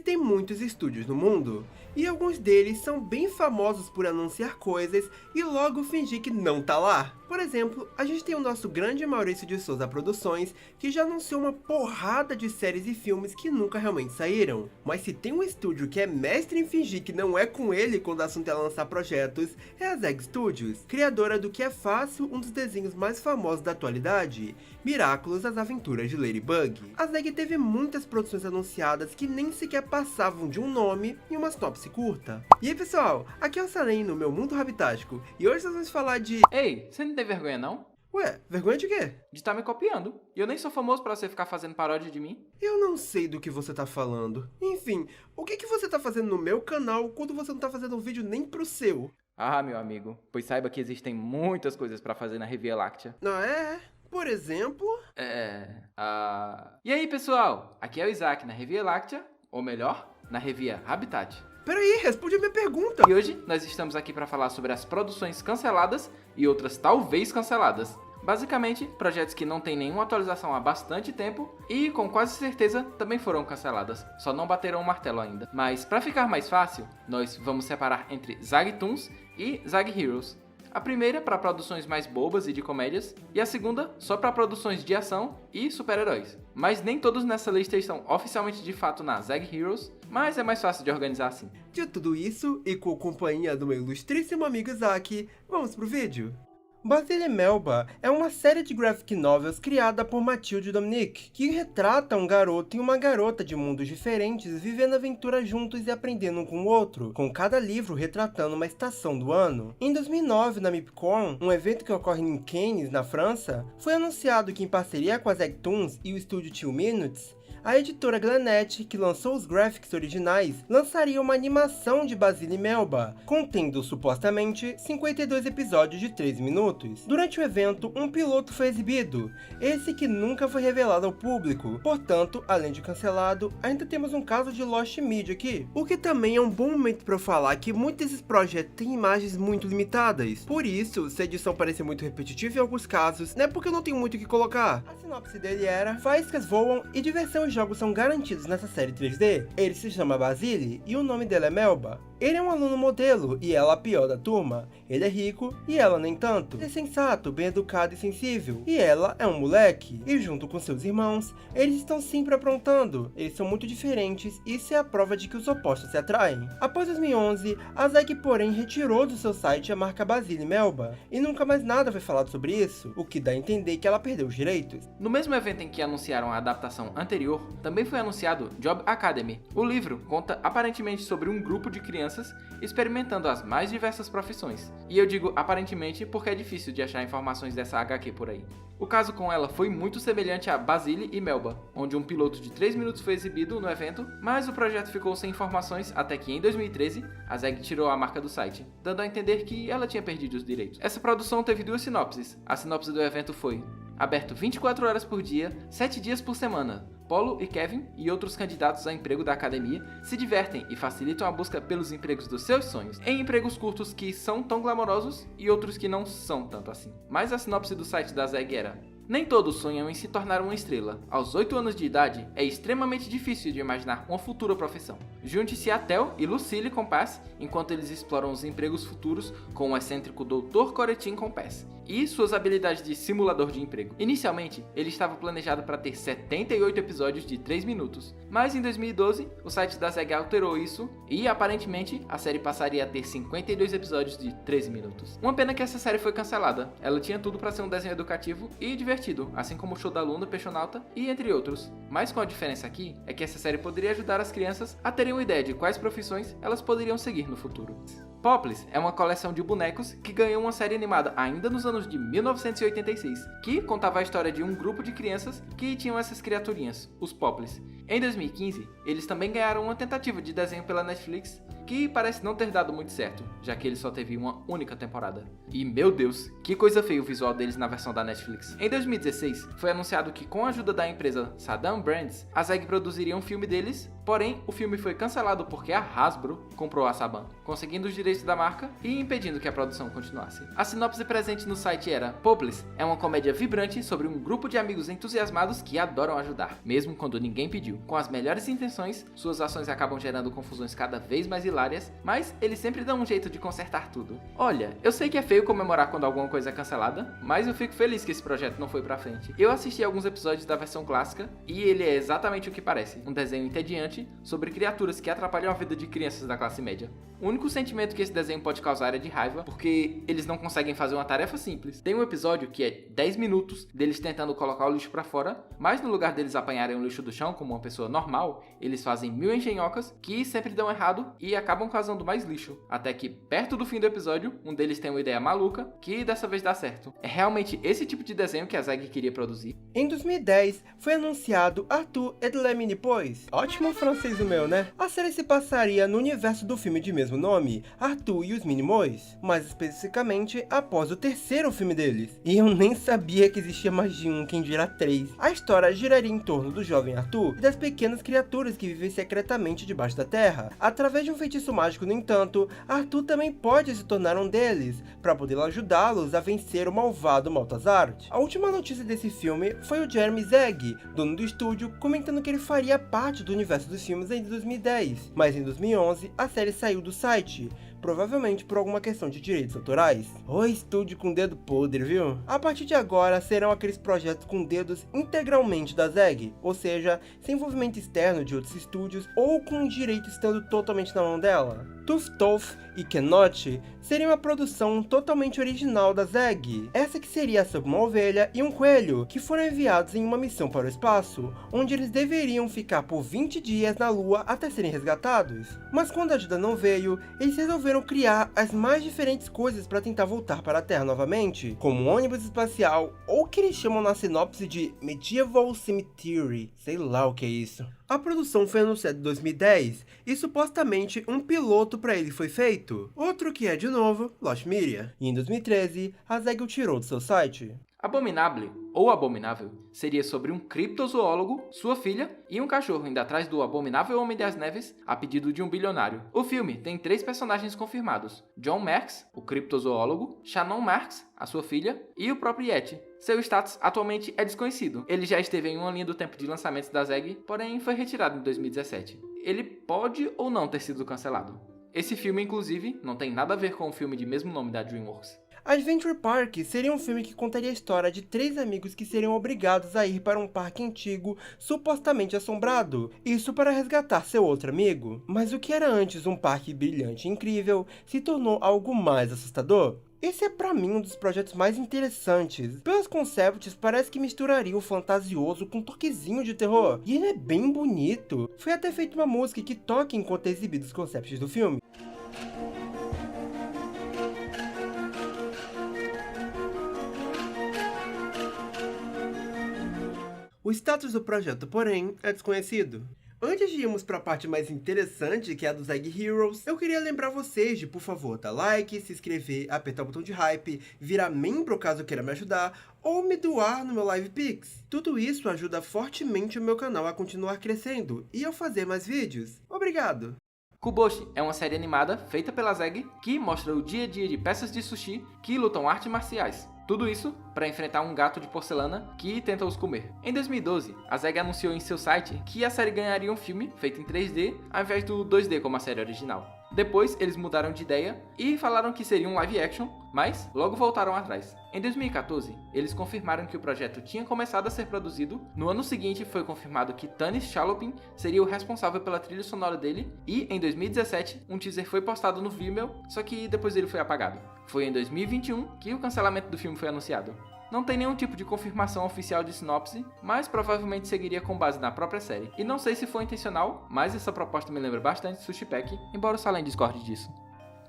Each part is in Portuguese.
Existem muitos estúdios no mundo, e alguns deles são bem famosos por anunciar coisas e logo fingir que não tá lá. Por exemplo, a gente tem o nosso grande Maurício de Souza Produções, que já anunciou uma porrada de séries e filmes que nunca realmente saíram. Mas se tem um estúdio que é mestre em fingir que não é com ele quando o assunto é lançar projetos, é a Zeg Studios, criadora do Que é Fácil, um dos desenhos mais famosos da atualidade, Miraculous, As Aventuras de Ladybug. A Zeg teve muitas produções anunciadas que nem sequer passavam de um nome e uma sinopse curta. E aí pessoal, aqui é o Salem no Meu Mundo Rabitástico, e hoje nós vamos falar de... Ei, você não tem vergonha não? Ué, vergonha de quê? De estar me copiando. E eu nem sou famoso pra você ficar fazendo paródia de mim. Eu não sei do que você tá falando. Enfim, o que você tá fazendo no meu canal quando você não tá fazendo um vídeo nem pro seu? Ah, meu amigo, pois saiba que existem muitas coisas pra fazer na Revia Láctea. Não é? Por exemplo... E aí, pessoal? Aqui é o Isaac na Revia Láctea, ou melhor, na Revia Habitat. Peraí, responde a minha pergunta! E hoje nós estamos aqui para falar sobre as produções canceladas e outras talvez canceladas. Basicamente, projetos que não têm nenhuma atualização há bastante tempo e com quase certeza também foram canceladas, só não bateram o martelo ainda. Mas para ficar mais fácil, nós vamos separar entre Zagtoons e Zag Heroes. A primeira para produções mais bobas e de comédias, e a segunda só para produções de ação e super-heróis. Mas nem todos nessa lista estão oficialmente de fato na Zag Heroes, mas é mais fácil de organizar assim. De tudo isso, e com a companhia do meu ilustríssimo amigo Isaac, vamos pro vídeo? Basile Melba é uma série de graphic novels criada por Mathilde Dominique, que retrata um garoto e uma garota de mundos diferentes vivendo aventuras juntos e aprendendo um com o outro, com cada livro retratando uma estação do ano. Em 2009, na MIPCOM, um evento que ocorre em Cannes, na França, foi anunciado que em parceria com a Zagtoons e o estúdio 2 Minutes, a editora Glennet, que lançou os graphics originais, lançaria uma animação de Basile Melba, contendo supostamente 52 episódios de 3 minutos. Durante o evento, um piloto foi exibido, esse que nunca foi revelado ao público. Portanto, além de cancelado, ainda temos um caso de Lost Media aqui. O que também é um bom momento para eu falar que muitos desses projetos têm imagens muito limitadas. Por isso, se a edição parecer muito repetitiva em alguns casos, não é porque eu não tenho muito o que colocar. A sinopse dele era: faíscas voam e diversão e jogos são garantidos nessa série 3D. Ele se chama Basile e o nome dela é Melba. Ele é um aluno modelo e ela a pior da turma. Ele é rico e ela nem tanto. Ele é sensato, bem educado e sensível. E ela é um moleque. E junto com seus irmãos, eles estão sempre aprontando. Eles são muito diferentes e isso é a prova de que os opostos se atraem. Após 2011, a Zeg porém retirou do seu site a marca Basile Melba. E nunca mais nada foi falado sobre isso, o que dá a entender que ela perdeu os direitos. No mesmo evento em que anunciaram a adaptação anterior, também foi anunciado Job Academy. O livro conta aparentemente sobre um grupo de crianças experimentando as mais diversas profissões. E eu digo aparentemente porque é difícil de achar informações dessa HQ por aí. O caso com ela foi muito semelhante a Basile e Melba, onde um piloto de 3 minutos foi exibido no evento, mas o projeto ficou sem informações até que em 2013 a Zeg tirou a marca do site, dando a entender que ela tinha perdido os direitos. Essa produção teve duas sinopses. A sinopse do evento foi: aberto 24 horas por dia, 7 dias por semana. Polo e Kevin e outros candidatos a emprego da academia se divertem e facilitam a busca pelos empregos dos seus sonhos, em empregos curtos que são tão glamourosos e outros que não são tanto assim. Mas a sinopse do site da Zeg era: nem todos sonham em se tornar uma estrela. Aos 8 anos de idade, é extremamente difícil de imaginar uma futura profissão. Junte-se a Theo e Lucille Compass enquanto eles exploram os empregos futuros com o excêntrico Dr. Coretin Compass e suas habilidades de simulador de emprego. Inicialmente, ele estava planejado para ter 78 episódios de 3 minutos, mas em 2012, o site da Zeg alterou isso e, aparentemente, a série passaria a ter 52 episódios de 13 minutos. Uma pena que essa série foi cancelada. Ela tinha tudo para ser um desenho educativo e divertido, assim como o Show da Luna, Peixonauta e entre outros. Mas com a diferença aqui, é que essa série poderia ajudar as crianças a terem uma ideia de quais profissões elas poderiam seguir no futuro. Popples é uma coleção de bonecos que ganhou uma série animada ainda nos anos de 1986, que contava a história de um grupo de crianças que tinham essas criaturinhas, os Popples. Em 2015, eles também ganharam uma tentativa de desenho pela Netflix, que parece não ter dado muito certo, já que ele só teve uma única temporada. E meu Deus, que coisa feia o visual deles na versão da Netflix. Em 2016, foi anunciado que com a ajuda da empresa Saddam Brands, a Zeg produziria um filme deles Porém, o filme foi cancelado porque a Hasbro comprou a Saban, conseguindo os direitos da marca e impedindo que a produção continuasse. A sinopse presente no site era: Popeless é uma comédia vibrante sobre um grupo de amigos entusiasmados que adoram ajudar, mesmo quando ninguém pediu. Com as melhores intenções, suas ações acabam gerando confusões cada vez mais hilárias, mas eles sempre dão um jeito de consertar tudo. Olha, eu sei que é feio comemorar quando alguma coisa é cancelada, mas eu fico feliz que esse projeto não foi pra frente. Eu assisti alguns episódios da versão clássica e ele é exatamente o que parece, um desenho entediante sobre criaturas que atrapalham a vida de crianças da classe média. O único sentimento que esse desenho pode causar é de raiva, porque eles não conseguem fazer uma tarefa simples. Tem um episódio que é 10 minutos deles tentando colocar o lixo pra fora, mas no lugar deles apanharem o lixo do chão como uma pessoa normal, eles fazem 1000 engenhocas que sempre dão errado e acabam causando mais lixo. Até que, perto do fim do episódio, um deles tem uma ideia maluca que dessa vez dá certo. É realmente esse tipo de desenho que a Zeg queria produzir. Em 2010, foi anunciado Arthur et les Minipois. Ótimo francês o meu, né? A série se passaria no universo do filme de mesmo nome, Arthur e os Minimoys, mais especificamente após o terceiro filme deles. E eu nem sabia que existia mais de um, quem dirá 3. A história giraria em torno do jovem Arthur e das pequenas criaturas que vivem secretamente debaixo da terra. Através de um feitiço mágico, no entanto, Arthur também pode se tornar um deles, para poder ajudá-los a vencer o malvado Maltazard. A última notícia desse filme foi o Jeremy Zeg, dono do estúdio, comentando que ele faria parte do universo dos filmes em 2010, mas em 2011 a série saiu do site, provavelmente por alguma questão de direitos autorais. O estúdio com dedo podre, viu? A partir de agora serão aqueles projetos com dedos integralmente da Zeg, ou seja, sem envolvimento externo de outros estúdios ou com o direito estando totalmente na mão dela. Tooth Tooth e Cannot seria uma produção totalmente original da Zeg. Essa que seria sobre uma ovelha e um coelho, que foram enviados em uma missão para o espaço, onde eles deveriam ficar por 20 dias na Lua até serem resgatados. Mas quando a ajuda não veio, eles resolveram criar as mais diferentes coisas para tentar voltar para a Terra novamente, como um ônibus espacial, ou o que eles chamam na sinopse de Medieval Cemetery, sei lá o que é isso. A produção foi anunciada em 2010 e supostamente um piloto para ele foi feito. Outro que é, de novo, Lost Media. E em 2013, a Zeg o tirou do seu site. Abominable, ou Abominável, seria sobre um criptozoólogo, sua filha e um cachorro indo atrás do abominável Homem das Neves a pedido de um bilionário. O filme tem 3 personagens confirmados: John Marks, o criptozoólogo, Shannon Marks, a sua filha, e o próprio Yeti. Seu status atualmente é desconhecido. Ele já esteve em uma linha do tempo de lançamentos da Zeg, porém foi retirado em 2017. Ele pode ou não ter sido cancelado. Esse filme, inclusive, não tem nada a ver com o filme de mesmo nome da DreamWorks. Adventure Park seria um filme que contaria a história de 3 amigos que seriam obrigados a ir para um parque antigo supostamente assombrado, isso para resgatar seu outro amigo. Mas o que era antes um parque brilhante e incrível se tornou algo mais assustador. Esse é pra mim um dos projetos mais interessantes. Pelos concepts, parece que misturaria o fantasioso com um toquezinho de terror, e ele é bem bonito. Foi até feita uma música que toca enquanto é exibido os concepts do filme. O status do projeto, porém, é desconhecido. Antes de irmos para a parte mais interessante, que é a dos Zeg Heroes, eu queria lembrar vocês de, por favor, dar like, se inscrever, apertar o botão de hype, virar membro caso queira me ajudar, ou me doar no meu Live Pix. Tudo isso ajuda fortemente o meu canal a continuar crescendo e eu fazer mais vídeos. Obrigado! Kuboshi é uma série animada feita pela Zeg que mostra o dia a dia de peças de sushi que lutam artes marciais. Tudo isso para enfrentar um gato de porcelana que tenta os comer. Em 2012, a Zeg anunciou em seu site que a série ganharia um filme feito em 3D ao invés do 2D como a série original. Depois, eles mudaram de ideia e falaram que seria um live action, mas logo voltaram atrás. Em 2014, eles confirmaram que o projeto tinha começado a ser produzido. No ano seguinte, foi confirmado que Tanis Chalopin seria o responsável pela trilha sonora dele. E, em 2017, um teaser foi postado no Vimeo, só que depois ele foi apagado. Foi em 2021 que o cancelamento do filme foi anunciado. Não tem nenhum tipo de confirmação oficial de sinopse, mas provavelmente seguiria com base na própria série. E não sei se foi intencional, mas essa proposta me lembra bastante Sushi Pack, embora o Salem discorde disso.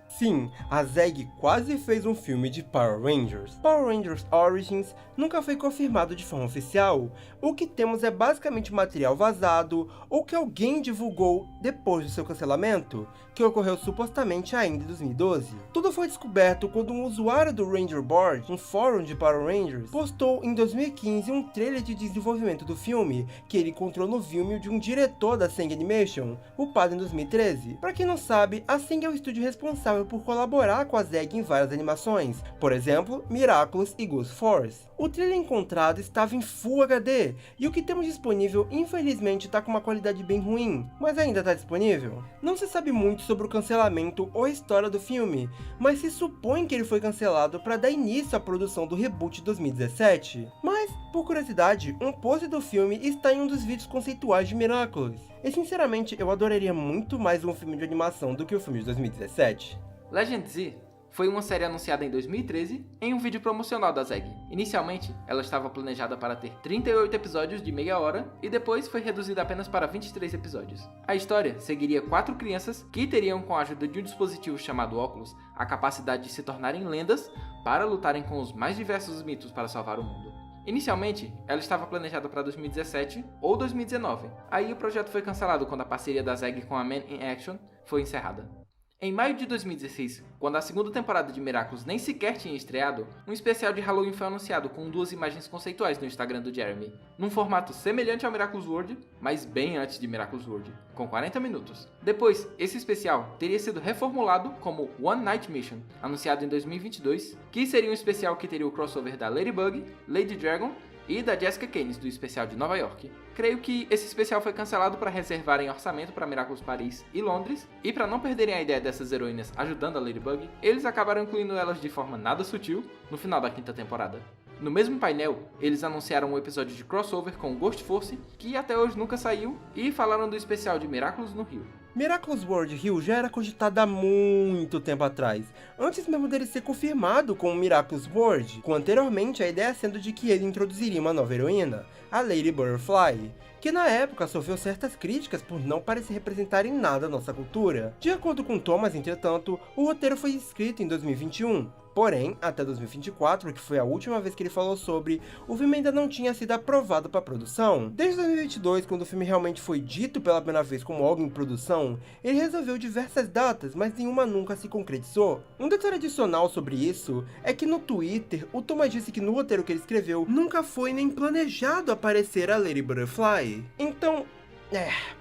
Sim, a ZEG quase fez um filme de Power Rangers. Power Rangers Origins nunca foi confirmado de forma oficial. O que temos é basicamente material vazado ou que alguém divulgou depois do seu cancelamento, que ocorreu supostamente ainda em 2012. Tudo foi descoberto quando um usuário do Ranger Board, um fórum de Power Rangers, postou em 2015 um trailer de desenvolvimento do filme, que ele encontrou no Vimeo de um diretor da Seng Animation, upado em 2013. Pra quem não sabe, a Seng é o estúdio responsável por colaborar com a ZEG em várias animações, por exemplo, Miraculous e Ghost Force. O trailer encontrado estava em Full HD, e o que temos disponível infelizmente está com uma qualidade bem ruim, mas ainda está disponível. Não se sabe muito sobre o cancelamento ou a história do filme, mas se supõe que ele foi cancelado para dar início à produção do reboot de 2017. Mas, por curiosidade, um pôster do filme está em um dos vídeos conceituais de Miraculous. E sinceramente, eu adoraria muito mais um filme de animação do que o filme de 2017. Legend Z foi uma série anunciada em 2013 em um vídeo promocional da ZEG. Inicialmente, ela estava planejada para ter 38 episódios de meia hora e depois foi reduzida apenas para 23 episódios. A história seguiria 4 crianças que teriam, com a ajuda de um dispositivo chamado óculos, a capacidade de se tornarem lendas para lutarem com os mais diversos mitos para salvar o mundo. Inicialmente, ela estava planejada para 2017 ou 2019. Aí o projeto foi cancelado quando a parceria da ZEG com a Man in Action foi encerrada. Em maio de 2016, quando a segunda temporada de Miraculous nem sequer tinha estreado, um especial de Halloween foi anunciado com 2 imagens conceituais no Instagram do Jeremy, num formato semelhante ao Miraculous World, mas bem antes de Miraculous World, com 40 minutos. Depois, esse especial teria sido reformulado como One Night Mission, anunciado em 2022, que seria um especial que teria o crossover da Ladybug, Lady Dragon e da Jessica Caines, do especial de Nova York. Creio que esse especial foi cancelado para reservarem orçamento para Miraculous Paris e Londres, e para não perderem a ideia dessas heroínas ajudando a Ladybug, eles acabaram incluindo elas de forma nada sutil no final da 5ª temporada. No mesmo painel, eles anunciaram um episódio de crossover com Ghost Force, que até hoje nunca saiu, e falaram do especial de Miraculous no Rio. Miraculous World Rio já era cogitado há muito tempo atrás, antes mesmo dele ser confirmado como Miraculous World, com anteriormente a ideia sendo de que ele introduziria uma nova heroína, a Lady Butterfly, que na época sofreu certas críticas por não parecer representar em nada a nossa cultura. De acordo com Thomas, entretanto, o roteiro foi escrito em 2021. Porém, até 2024, que foi a última vez que ele falou sobre, o filme ainda não tinha sido aprovado para produção. Desde 2022, quando o filme realmente foi dito pela primeira vez como algo em produção, ele resolveu diversas datas, mas nenhuma nunca se concretizou. Um detalhe adicional sobre isso é que no Twitter, o Thomas disse que no roteiro que ele escreveu, nunca foi nem planejado aparecer a Lady Butterfly. Então,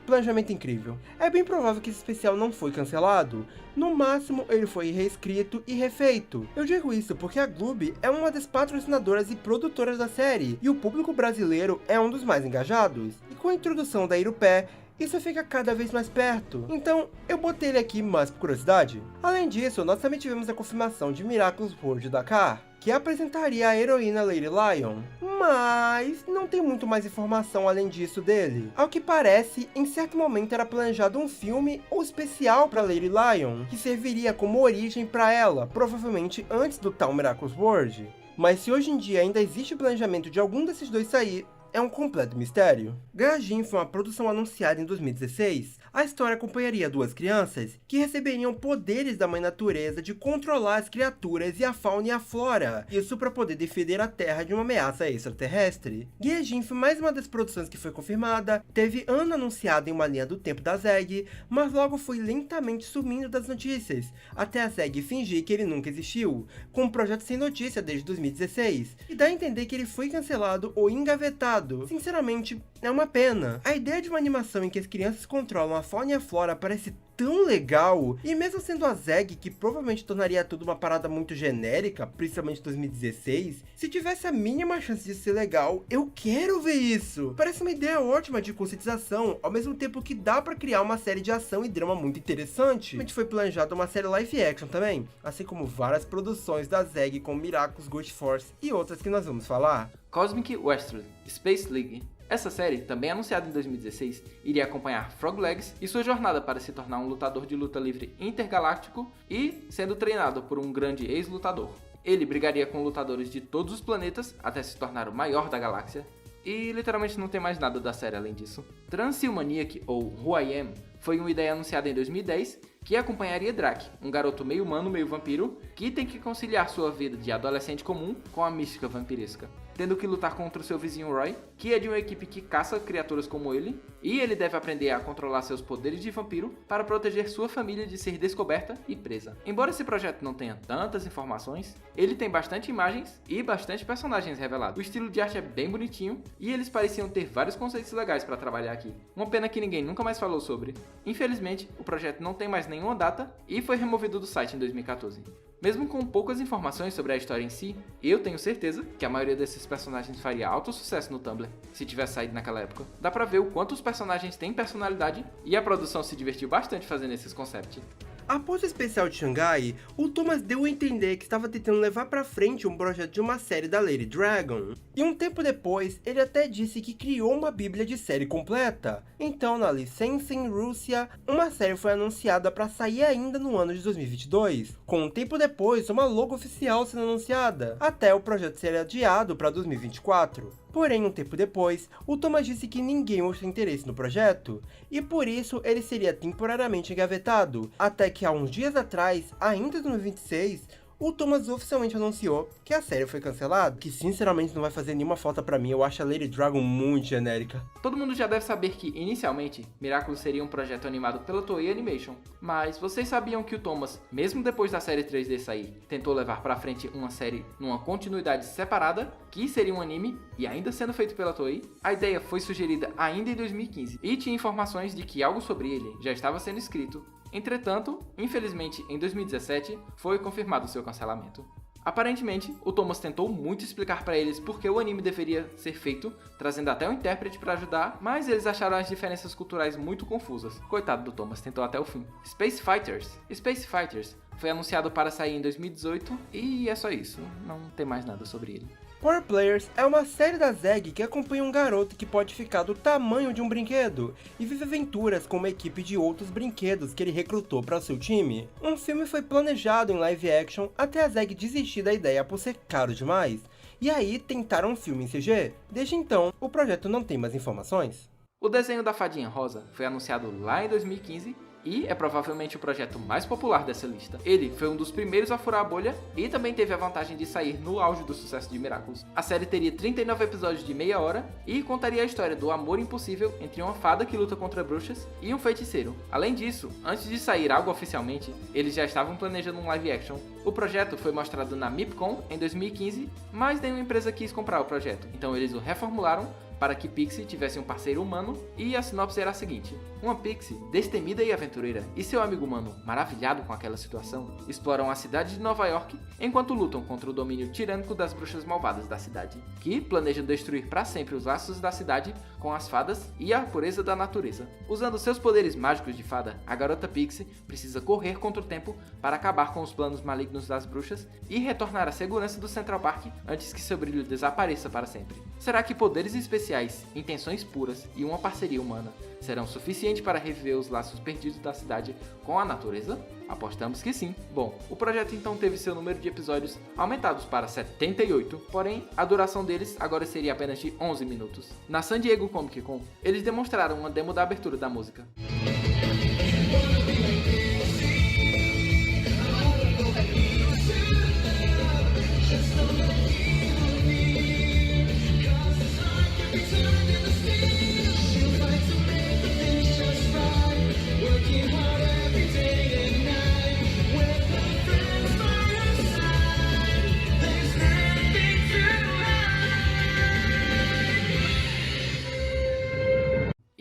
planejamento incrível. É bem provável que esse especial não foi cancelado. No máximo, ele foi reescrito e refeito. Eu digo isso porque a Gloob é uma das patrocinadoras e produtoras da série, e o público brasileiro é um dos mais engajados. E com a introdução da Irupé, isso fica cada vez mais perto. Então, eu botei ele aqui mais por curiosidade. Além disso, nós também tivemos a confirmação de Miraculous World Dakar, que apresentaria a heroína Lady Lion, mas não tem muito mais informação além disso dele. Ao que parece, em certo momento era planejado um filme ou especial para Lady Lion, que serviria como origem para ela, provavelmente antes do tal Miraculous World. Mas se hoje em dia ainda existe o planejamento de algum desses dois sair, é um completo mistério. Gaijin foi uma produção anunciada em 2016. A história acompanharia 2 crianças que receberiam poderes da mãe natureza de controlar as criaturas e a fauna e a flora. Isso para poder defender a Terra de uma ameaça extraterrestre. Gaijin foi mais uma das produções que foi confirmada. Teve ano anunciado em uma linha do tempo da ZEG, mas logo foi lentamente sumindo das notícias, até a ZEG fingir que ele nunca existiu, com um projeto sem notícia desde 2016, e dá a entender que ele foi cancelado ou engavetado. Sinceramente, é uma pena. A ideia de uma animação em que as crianças controlam a fauna e a flora parece tão legal, e mesmo sendo a ZEG, que provavelmente tornaria tudo uma parada muito genérica, principalmente em 2016, se tivesse a mínima chance de ser legal, eu quero ver isso! Parece uma ideia ótima de conscientização, ao mesmo tempo que dá pra criar uma série de ação e drama muito interessante. A gente foi planejado uma série live action também, assim como várias produções da ZEG com Miraculous, Ghost Force e outras que nós vamos falar. Cosmic Western Space League. Essa série, também anunciada em 2016, iria acompanhar Frog Legs e sua jornada para se tornar um lutador de luta livre intergaláctico e sendo treinado por um grande ex-lutador. Ele brigaria com lutadores de todos os planetas até se tornar o maior da galáxia. E literalmente não tem mais nada da série além disso. Transhumaniac, ou Who I Am, foi uma ideia anunciada em 2010 que acompanharia Drake, um garoto meio humano, meio vampiro, que tem que conciliar sua vida de adolescente comum com a mística vampiresca, tendo que lutar contra o seu vizinho Roy, que é de uma equipe que caça criaturas como ele, e ele deve aprender a controlar seus poderes de vampiro para proteger sua família de ser descoberta e presa. Embora esse projeto não tenha tantas informações, ele tem bastante imagens e bastante personagens revelados. O estilo de arte é bem bonitinho e eles pareciam ter vários conceitos legais para trabalhar aqui. Uma pena que ninguém nunca mais falou sobre. Infelizmente, o projeto não tem mais nenhuma data e foi removido do site em 2014. Mesmo com poucas informações sobre a história em si, eu tenho certeza que a maioria desses personagens faria alto sucesso no Tumblr, se tivesse saído naquela época. Dá pra ver o quanto os personagens têm personalidade e a produção se divertiu bastante fazendo esses concepts. Após o especial de Xangai, o Thomas deu a entender que estava tentando levar pra frente um projeto de uma série da Lady Dragon. E um tempo depois, ele até disse que criou uma bíblia de série completa. Então, na licença em Rússia, uma série foi anunciada para sair ainda no ano de 2022, com um tempo depois uma logo oficial sendo anunciada, até o projeto ser adiado para 2024. Porém, um tempo depois, o Thomas disse que ninguém mostrou interesse no projeto, e por isso ele seria temporariamente engavetado, até que há uns dias atrás, ainda em 2026, o Thomas oficialmente anunciou que a série foi cancelada, que sinceramente não vai fazer nenhuma falta pra mim, eu acho a Lady Dragon muito genérica. Todo mundo já deve saber que, inicialmente, Miraculous seria um projeto animado pela Toei Animation, mas vocês sabiam que o Thomas, mesmo depois da série 3D sair, tentou levar pra frente uma série numa continuidade separada, que seria um anime e ainda sendo feito pela Toei? A ideia foi sugerida ainda em 2015 e tinha informações de que algo sobre ele já estava sendo escrito. Entretanto, infelizmente, em 2017, foi confirmado seu cancelamento. Aparentemente, o Thomas tentou muito explicar para eles por que o anime deveria ser feito, trazendo até um intérprete para ajudar, mas eles acharam as diferenças culturais muito confusas. Coitado do Thomas, tentou até o fim. Space Fighters foi anunciado para sair em 2018 e é só isso, não tem mais nada sobre ele. Power Players é uma série da Zeg que acompanha um garoto que pode ficar do tamanho de um brinquedo e vive aventuras com uma equipe de outros brinquedos que ele recrutou para seu time. Um filme foi planejado em live action até a Zeg desistir da ideia por ser caro demais, e aí tentaram um filme em CG. Desde então, o projeto não tem mais informações. O desenho da Fadinha Rosa foi anunciado lá em 2015 e é provavelmente o projeto mais popular dessa lista. Ele foi um dos primeiros a furar a bolha e também teve a vantagem de sair no auge do sucesso de Miraculous. A série teria 39 episódios de meia hora e contaria a história do amor impossível entre uma fada que luta contra bruxas e um feiticeiro. Além disso, antes de sair algo oficialmente, eles já estavam planejando um live action. O projeto foi mostrado na MIPCOM em 2015, mas nenhuma empresa quis comprar o projeto, então eles o reformularam para que Pixie tivesse um parceiro humano, e a sinopse era a seguinte: uma Pixie destemida e aventureira e seu amigo humano, maravilhado com aquela situação, exploram a cidade de Nova York enquanto lutam contra o domínio tirânico das bruxas malvadas da cidade, que planejam destruir para sempre os laços da cidade com as fadas e a pureza da natureza. Usando seus poderes mágicos de fada, a garota Pixie precisa correr contra o tempo para acabar com os planos malignos das bruxas e retornar à segurança do Central Park antes que seu brilho desapareça para sempre. Será que poderes especiais, intenções puras e uma parceria humana serão suficientes para reviver os laços perdidos da cidade com a natureza? Apostamos que sim. Bom, o projeto então teve seu número de episódios aumentados para 78, porém a duração deles agora seria apenas de 11 minutos. Na San Diego Comic Con, eles demonstraram uma demo da abertura da música.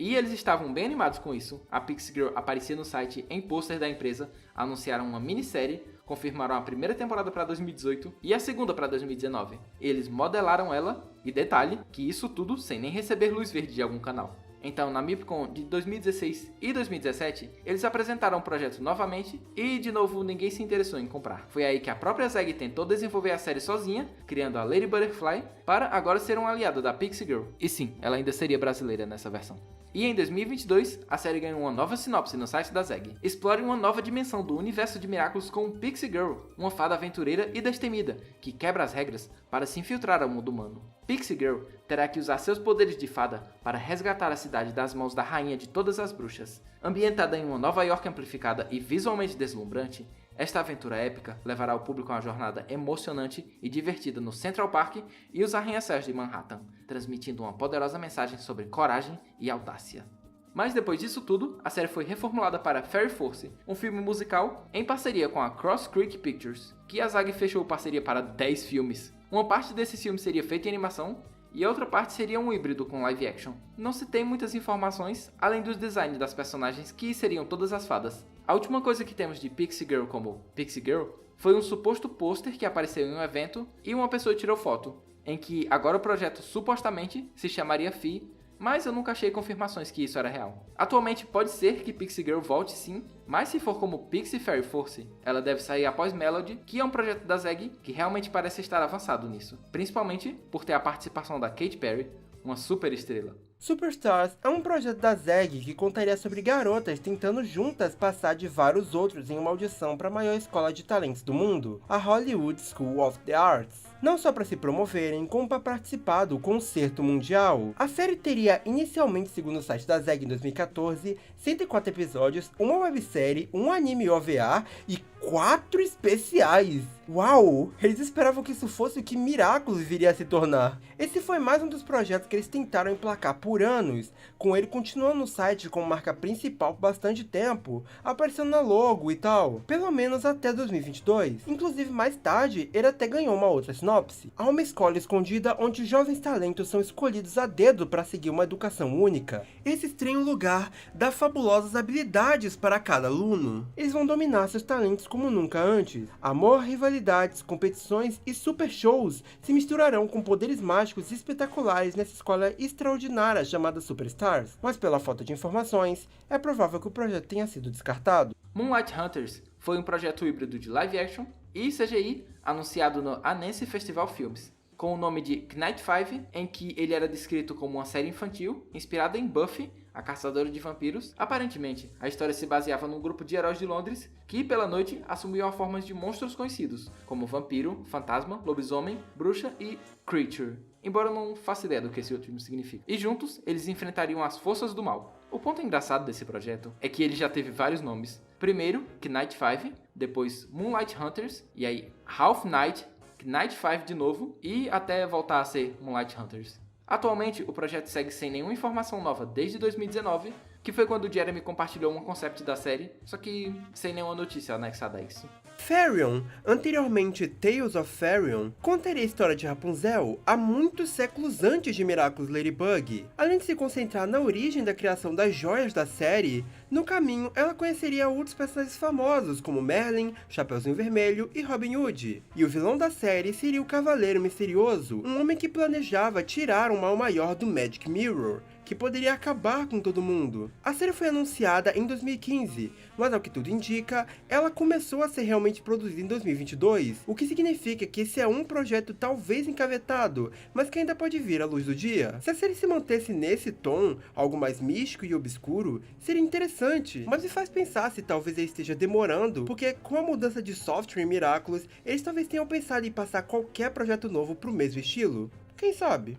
E eles estavam bem animados com isso. A Pixie Girl aparecia no site em pôster da empresa, anunciaram uma minissérie, confirmaram a primeira temporada para 2018 e a segunda para 2019. Eles modelaram ela, e detalhe, que isso tudo sem nem receber luz verde de algum canal. Então, na MIPCOM de 2016 e 2017, eles apresentaram o projeto novamente e, de novo, ninguém se interessou em comprar. Foi aí que a própria Zeg tentou desenvolver a série sozinha, criando a Lady Butterfly, para agora ser um aliado da Pixie Girl. E sim, ela ainda seria brasileira nessa versão. E em 2022, a série ganhou uma nova sinopse no site da ZEG. Explore uma nova dimensão do universo de Miraculous com Pixie Girl, uma fada aventureira e destemida, que quebra as regras para se infiltrar ao mundo humano. Pixie Girl terá que usar seus poderes de fada para resgatar a cidade das mãos da rainha de todas as bruxas. Ambientada em uma Nova York amplificada e visualmente deslumbrante, esta aventura épica levará o público a uma jornada emocionante e divertida no Central Park e os arranha-céus de Manhattan, transmitindo uma poderosa mensagem sobre coragem e audácia. Mas depois disso tudo, a série foi reformulada para Fairy Force, um filme musical em parceria com a Cross Creek Pictures, que a ZAG fechou parceria para 10 filmes. Uma parte desses filmes seria feita em animação, e outra parte seria um híbrido com live action. Não se tem muitas informações, além dos designs das personagens que seriam todas as fadas. A última coisa que temos de Pixie Girl como Pixie Girl foi um suposto pôster que apareceu em um evento e uma pessoa tirou foto, em que agora o projeto supostamente se chamaria Fi, mas eu nunca achei confirmações que isso era real. Atualmente pode ser que Pixie Girl volte sim, mas se for como Pixie Fairy Force, ela deve sair após Melody, que é um projeto da ZEG que realmente parece estar avançado nisso, principalmente por ter a participação da Katy Perry, uma super estrela. Superstars é um projeto da ZEG que contaria sobre garotas tentando juntas passar de vários outros em uma audição para a maior escola de talentos do mundo, a Hollywood School of the Arts. Não só para se promoverem, como para participar do concerto mundial. A série teria inicialmente, segundo o site da ZEG em 2014, 104 episódios, uma websérie, um anime OVA e 4 especiais. Uau! Eles esperavam que isso fosse o que Miraculous viria a se tornar. Esse foi mais um dos projetos que eles tentaram emplacar por anos, com ele continuando no site como marca principal por bastante tempo, aparecendo na logo e tal, pelo menos até 2022. Inclusive, mais tarde, ele até ganhou uma outra sinopse. Há uma escola escondida onde jovens talentos são escolhidos a dedo para seguir uma educação única. Esse estranho lugar dá fabulosas habilidades para cada aluno. Eles vão dominar seus talentos como nunca antes. Amor, rivalidades, competições e super shows se misturarão com poderes mágicos espetaculares nessa escola extraordinária chamada Superstars. Mas pela falta de informações, é provável que o projeto tenha sido descartado. Moonlight Hunters foi um projeto híbrido de live action e CGI anunciado no Annecy Festival Films, com o nome de Knight 5, em que ele era descrito como uma série infantil inspirada em Buffy, a caçadora de vampiros. Aparentemente, a história se baseava num grupo de heróis de Londres que, pela noite, assumiam as formas de monstros conhecidos, como vampiro, fantasma, lobisomem, bruxa e creature, embora eu não faça ideia do que esse último significa. E juntos, eles enfrentariam as forças do mal. O ponto engraçado desse projeto é que ele já teve vários nomes. Primeiro, Knight 5, depois Moonlight Hunters, e aí Half Night, Knight 5 de novo, e até voltar a ser Moonlight Hunters. Atualmente, o projeto segue sem nenhuma informação nova desde 2019, que foi quando o Jeremy compartilhou um concept da série, só que sem nenhuma notícia anexada a isso. Farion, anteriormente Tales of Farion, contaria a história de Rapunzel há muitos séculos antes de Miraculous Ladybug. Além de se concentrar na origem da criação das joias da série, no caminho ela conheceria outros personagens famosos como Merlin, Chapeuzinho Vermelho e Robin Hood. E o vilão da série seria o Cavaleiro Misterioso, um homem que planejava tirar um mal maior do Magic Mirror, que poderia acabar com todo mundo. A série foi anunciada em 2015, mas ao que tudo indica, ela começou a ser realmente produzida em 2022, o que significa que esse é um projeto talvez engavetado, mas que ainda pode vir à luz do dia. Se a série se mantesse nesse tom, algo mais místico e obscuro, seria interessante, mas me faz pensar se talvez ele esteja demorando, porque com a mudança de software em Miraculous, eles talvez tenham pensado em passar qualquer projeto novo pro mesmo estilo. Quem sabe?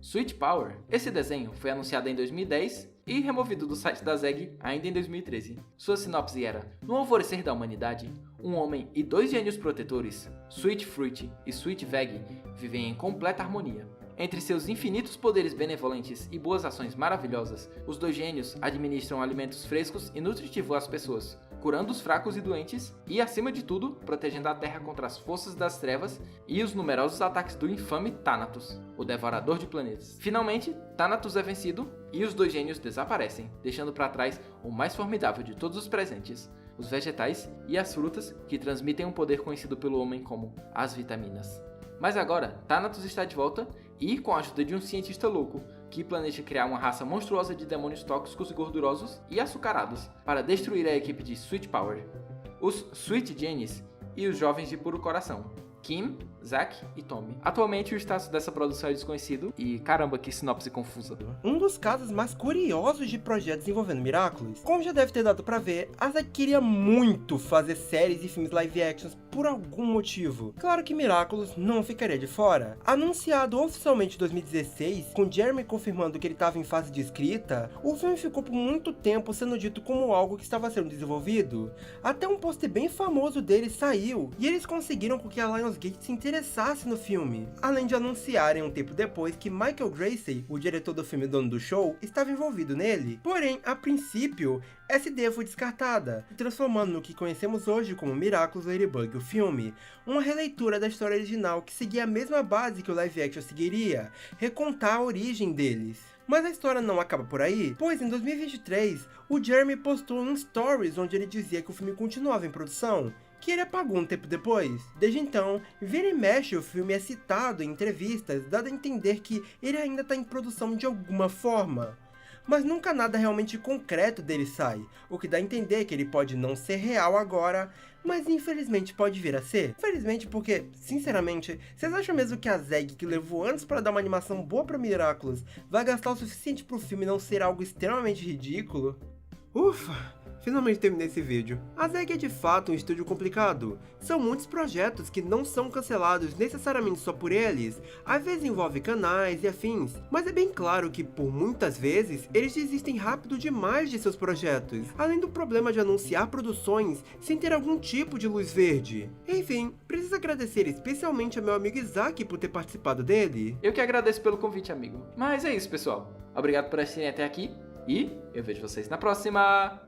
Sweet Power. Esse desenho foi anunciado em 2010 e removido do site da ZEG ainda em 2013. Sua sinopse era: no alvorecer da humanidade, um homem e 2 gênios protetores, Sweet Fruit e Sweet Veg, vivem em completa harmonia. Entre seus infinitos poderes benevolentes e boas ações maravilhosas, os 2 gênios administram alimentos frescos e nutritivos às pessoas, curando os fracos e doentes e, acima de tudo, protegendo a Terra contra as forças das trevas e os numerosos ataques do infame Thanatos, o devorador de planetas. Finalmente, Thanatos é vencido e os 2 gênios desaparecem, deixando para trás o mais formidável de todos os presentes, os vegetais e as frutas que transmitem um poder conhecido pelo homem como as vitaminas. Mas agora, Thanatos está de volta e, com a ajuda de um cientista louco, que planeja criar uma raça monstruosa de demônios tóxicos, gordurosos e açucarados para destruir a equipe de Sweet Power, os Sweet Genies e os Jovens de Puro Coração, Kim, Zack e Tommy. Atualmente o status dessa produção é desconhecido e caramba, que sinopse confusa. Um dos casos mais curiosos de projetos envolvendo Miraculous. Como já deve ter dado pra ver, a Zack queria muito fazer séries e filmes live actions por algum motivo. Claro que Miraculous não ficaria de fora. Anunciado oficialmente em 2016, com Jeremy confirmando que ele estava em fase de escrita, o filme ficou por muito tempo sendo dito como algo que estava sendo desenvolvido. Até um pôster bem famoso dele saiu, e eles conseguiram com que a Lionsgate se interessasse no filme, além de anunciarem um tempo depois que Michael Gracey, o diretor do filme Dono do Show, estava envolvido nele. Porém, a princípio, essa ideia foi descartada, transformando no que conhecemos hoje como Miraculous Ladybug, o filme, uma releitura da história original que seguia a mesma base que o live action seguiria, recontar a origem deles. Mas a história não acaba por aí, pois em 2023, o Jeremy postou um stories onde ele dizia que o filme continuava em produção, que ele apagou um tempo depois. Desde então, vira e mexe o filme é citado em entrevistas, dando a entender que ele ainda está em produção de alguma forma. Mas nunca nada realmente concreto dele sai, o que dá a entender que ele pode não ser real agora, mas infelizmente pode vir a ser. Infelizmente porque, sinceramente, vocês acham mesmo que a Zeg, que levou anos para dar uma animação boa para Miraculous, vai gastar o suficiente pro filme não ser algo extremamente ridículo? Ufa! Finalmente terminei esse vídeo. A Zeg é de fato um estúdio complicado. São muitos projetos que não são cancelados necessariamente só por eles, às vezes envolve canais e afins, mas é bem claro que por muitas vezes eles desistem rápido demais de seus projetos, além do problema de anunciar produções sem ter algum tipo de luz verde. Enfim, preciso agradecer especialmente ao meu amigo Isaac por ter participado dele. Eu que agradeço pelo convite, amigo. Mas é isso, pessoal. Obrigado por assistirem até aqui e eu vejo vocês na próxima!